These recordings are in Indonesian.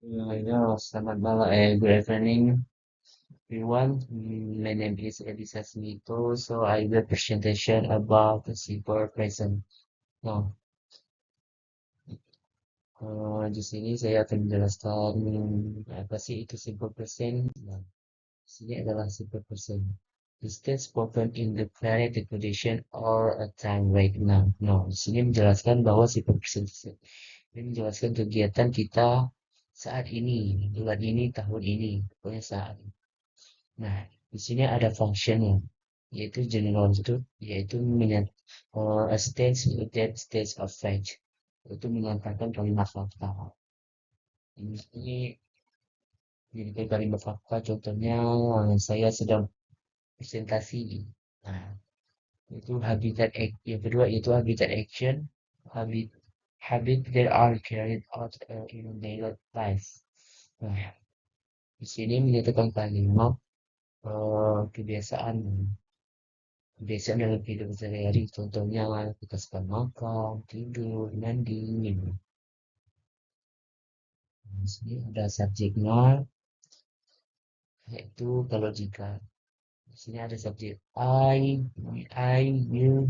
Ya, selamat malam, good evening, everyone. My name is Elisa Smito. So I will presentation about the simple present. Nah, di sini saya akan menjelaskan apa sih itu simple present. Nah, di sini adalah simple present. The state spoken in the planified condition or a time right now. Nah, di sini menjelaskan bahwa simple present ini menjelaskan kegiatan kita saat ini, bulan ini, tahun ini, pokoknya saat ini. Nah, di sini ada functionnya, yaitu general itu, yaitu a state that states of fact, itu menyatakan kalimat fakta. Ini jadi kalimat fakta, contohnya saya sedang presentasi. Nah, itu yang kedua itu habitat action, habit habit that are carried out in daily life. Nah, di sini menyatakan kalimat kebiasaan. Biasanya dalam kehidupan sehari-hari, contohnya kita suka makan, tidur, mandi, minum. Di sini ada subjeknya, yaitu kalau jika di sini ada subjek I, you,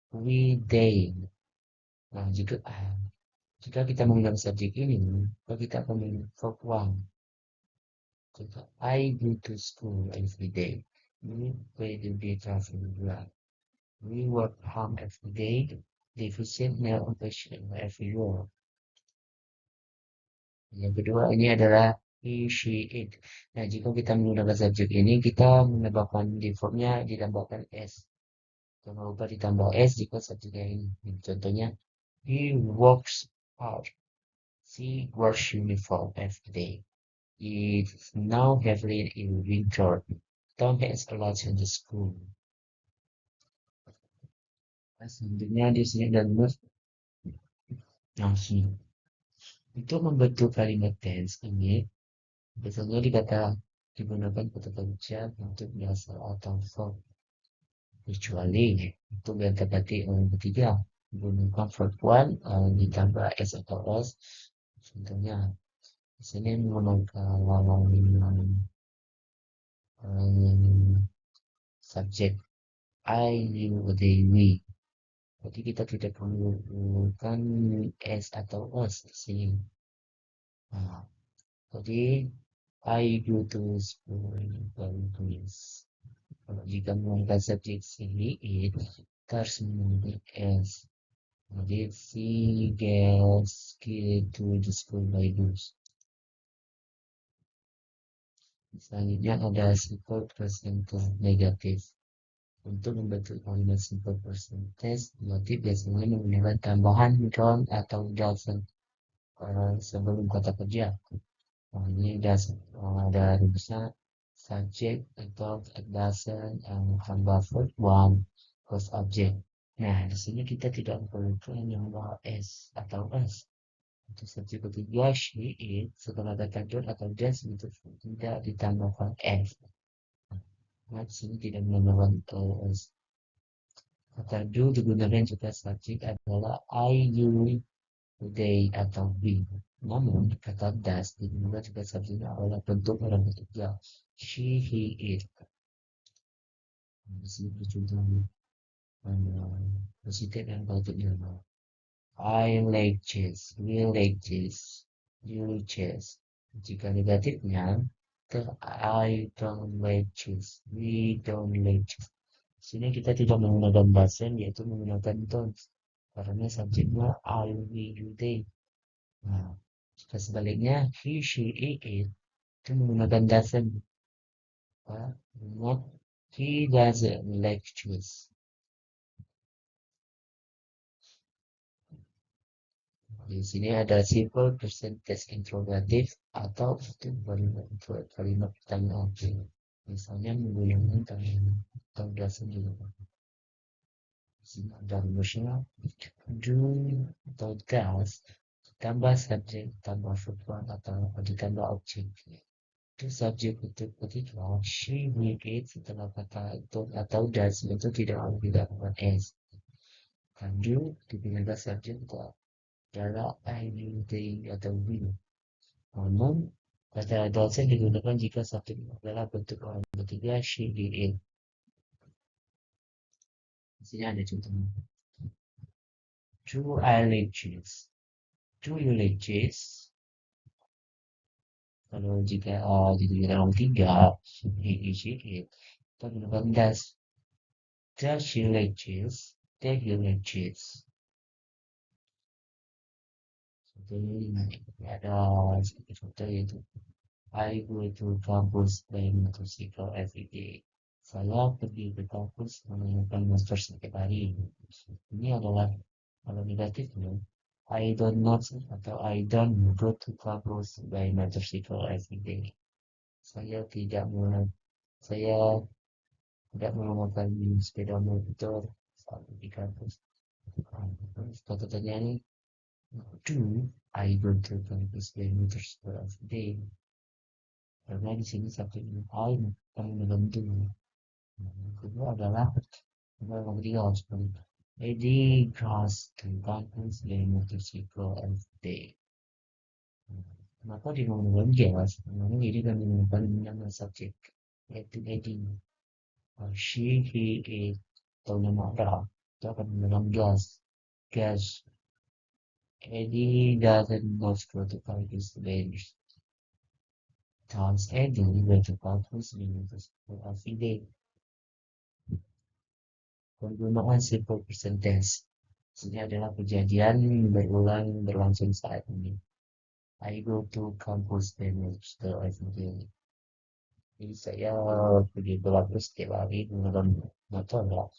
we, they. Nah, jika kita menggunakan subjek ini, maka kita akan menggunakan verb one. Contoh, I go to school every day. We play the guitar for the blood. We work hard every day. Deficient malnutrition every year. Yang kedua ini adalah he, she, it. Nah, jika kita menggunakan subjek ini, kita menambahkan defaultnya ditambahkan s. Jangan lupa ditambah s jika subjeknya ini. Contohnya, he works hard. She wears uniform every day. It's now heavily in winter. Tom has a lot in the school. Nah, selanjutnya di sini ada langsung. Untuk membentuk kalimat tense ini, biasanya digunakan kata kerja untuk biasa atau verb. Kecuali untuk yang terdiri yang ketiga, menggunakan verb one ditambah s atau s. Contohnya, di sini menggunakan subjek I, you, they, we. Jadi kita tidak perlu menggunakan s atau s di sini. Nah, jadi I go to school in kalau jika menggunakan subjek sini it harus menggunakan s. Jadi she gets to the school by bus. Selanjutnya ada simple present negatif. Untuk membentuk kalimat simple present tense negatif biasanya menggunakan tambahan don't atau doesn't sebelum kata kerja. Nah, ini ada rumusnya subject atau doesn't tambah verb one plus object. Nah, di sini kita tidak perlu yang s atau s. Untuk subjek ketiga, she, it, setelah kata dot atau das itu tidak ditambahkan s. Nah, di sini tidak menambahkan s. Kata do digunakan juga subjek adalah I, you, they, atau we. Namun, kata das digunakan juga subjeknya adalah bentuk orang ketiga. She, he, it. Di sini contoh positif dan baliknya. I like chess, we like chess, you chess. Jika negatifnya, I don't like chess, we don't like chess. Sini kita tidak menggunakan doesn't, yaitu menggunakan don't. Karena subjeknya I, we, you, they. Nah, jika sebaliknya, he, she, it, itu menggunakan doesn't. Ingat, he doesn't like chess. Di sini ada simple present tense interrogatif atau itu kalimat pertanyaan. Misalnya menggunakan kalimat tanda juga. Di sini ada rumusnya do atau does tambah subjek tambah verb atau ditambah objek. Itu subjek untuk ketika she will eat setelah kata itu atau does itu tidak menggunakan s. Kan do digunakan subjek adalah I will they atau will. Namun, kata dosen digunakan jika subjek adalah bentuk orang ketiga she, he, it. Di sini ada contohnya. Two eyelids. Two eyelids. Kalau jika jadi orang tiga, he, she, it. Kita gunakan does. The she ledges. The he ledges. Contohnya ada contoh yaitu I go to campus by motorcycle every day. Saya pergi ke kampus menggunakan motor setiap hari. Ini adalah kalau negatifnya. I don't not atau I don't go to campus by motorcycle every day. Saya tidak menggunakan saya tidak menggunakan sepeda motor saat di kampus. Contohnya ini do I go to campus by motorcycle every day. Karena di sini satu I yang menentu. Yang kedua adalah yang ketiga harus Eddie goes to campus by motorcycle every day. Kenapa dimenggunakan gas? Karena jadi kan menggunakan nama subjek yaitu Eddie. She, he, it atau nama orang itu akan menggunakan gas. Gas. Eddie doesn't go to campus today. Thus, Eddie went to campus by motorcycle every day. Penggunaan simple present tense. Ini adalah kejadian berulang berlangsung saat ini. I go to campus by motorcycle every day. Jadi saya pergi ke kampus setiap hari menggunakan motor ya.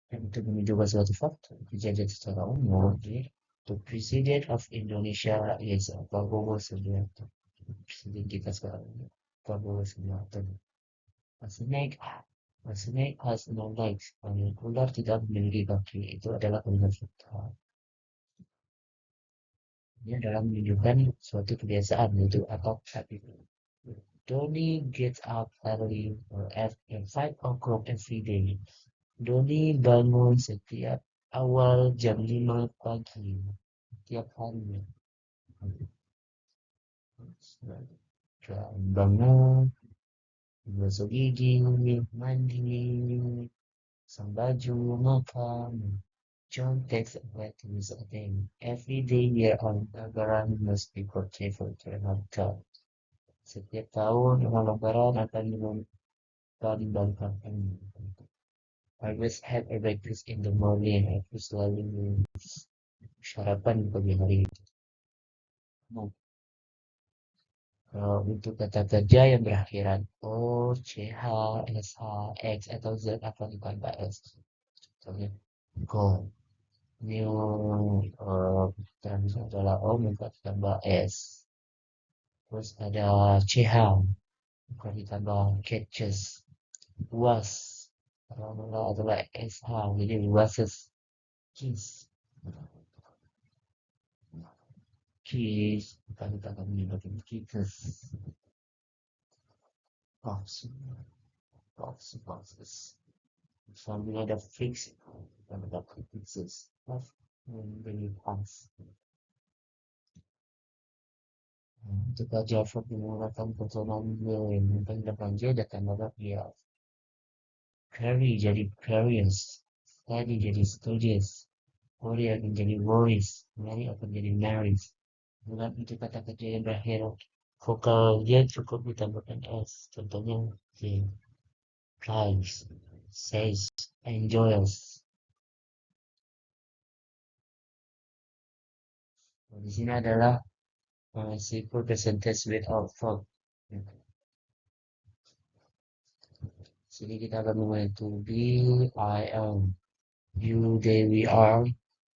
Dan untuk menunjukkan suatu fakta kejadian secara umum, jadi the president of Indonesia is Prabowo Subianto. Presiden kita sekarang Prabowo Subianto. A snake, a snake has no legs. Ular tidak memiliki kaki. Itu adalah kalimat fakta. Ini adalah menunjukkan suatu kebiasaan yaitu atau habit. Doni gets up early or at 5 o'clock every day. Doni bangun setiap awal jam 5 pagi setiap hari. Bangun, gosok gigi, mandi, pasang baju, makan. John takes a bath with a thing. Every day year on Lebaran must be portrayed for Ramadan. Setiap tahun orang Lebaran akan dibangkitkan. I always have a breakfast in the morning. Aku selalu sarapan di pagi hari. Nah, untuk kata kerja yang berakhiran O, C, H, S, H, X atau Z akan ditambah S. Contohnya go. Ini terus adalah O maka ditambah S. Terus ada CH maka ditambah catches. Was kalau adalah SH jadi wases. Kiss. Kiss maka ditambah menyebabkan kisses. Box. Boxes. Misalnya ada fix dan ada fixes. Menjadi pas. Untuk aja verb menggunakan personal name yang depan J ada tanda ya. Carry jadi curious, study jadi studies, worry akan jadi worries, marry akan jadi marries. Bukan itu kata kerja yang berakhir vokal dia cukup ditambahkan S. Contohnya J, tries, says, enjoys. Di sini adalah simple present tense without verb. Sini kita akan mulai to be, I am, you, they, we are,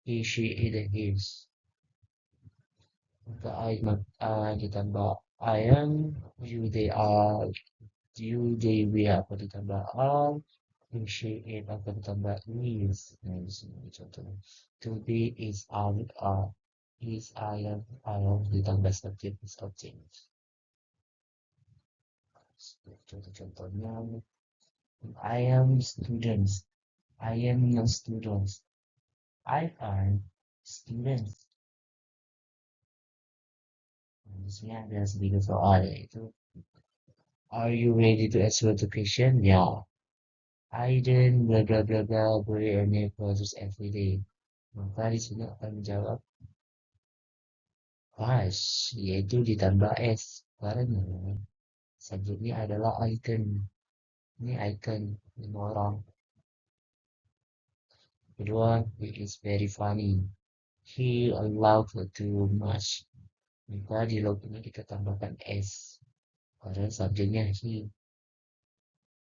he, she, it, and his. Maka I ditambah I am, you, they are, you, they, we akan ditambah are, he, she, it akan ditambah is. Nah, di sini contohnya. To be is are, is I am ditambah subject is object. Contoh-contohnya, I am students. I am no students. I am students. Maksudnya ada sedikit soal yaitu Are you ready to answer the question? Ya. I then bla bla bla bla boleh any process every day. Maka di sini akan menjawab pas, yaitu ditambah S. Karena subjeknya adalah icon. Ini icon, ini orang. Kedua, he is very funny. He allowed too much. Maka di log ini kita tambahkan S. Karena subjeknya he.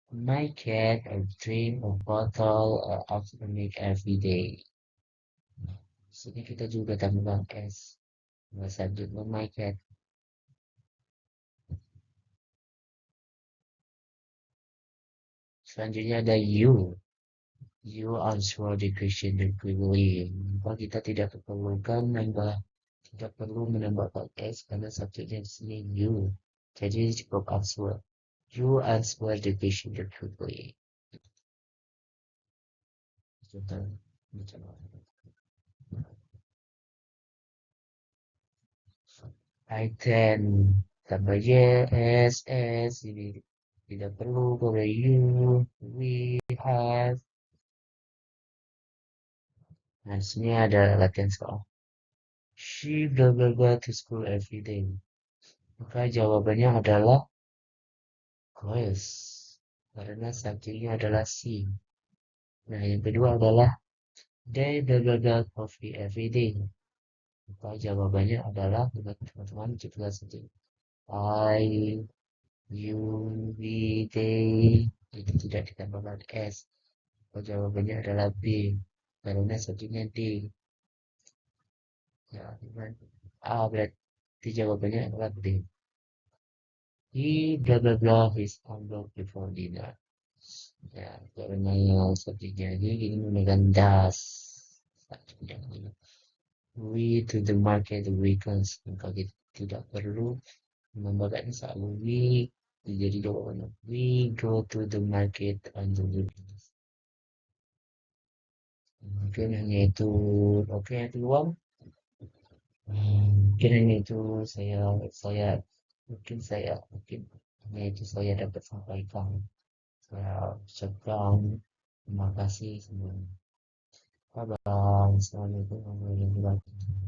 My cat drink a bottle of milk every day. Sini kita juga tambahkan S. Nah, subjeknya my cat. Selanjutnya ada you. You answer the question quickly. Maka kita tidak perlu menambahkan S karena subjeknya di sini you. Jadi cukup answer. You answer the question quickly. Contoh macam mana? I can tambah yes, S ini tidak perlu pada you, we have. Nah, sini ada latihan soal. She blah blah blah to school every day. Maka jawabannya adalah goes. Karena subjeknya adalah she. Nah, yang kedua adalah they blah blah blah coffee every day. Maka jawabannya adalah teman-teman juga saja. I, you, we, they. Itu tidak ditambahkan S. Maka jawabannya adalah B. Karena subjeknya D. Ya, A berarti jawabannya adalah B. He blah blah blah his homework before dinner. Ya, karena yang subjeknya ini menggunakan das. Subjeknya ini. We to the market weekends. Maka kita tidak perlu menambahkan selalu we. Jadi jawabannya we go to the market on the weekends. Mungkin hanya itu. Oke, itu doang. Mungkin hanya itu saya mungkin hanya itu saya dapat sampaikan. Saya ucapkan terima kasih semuanya. Bye bye. Assalamualaikum warahmatullahi wabarakatuh.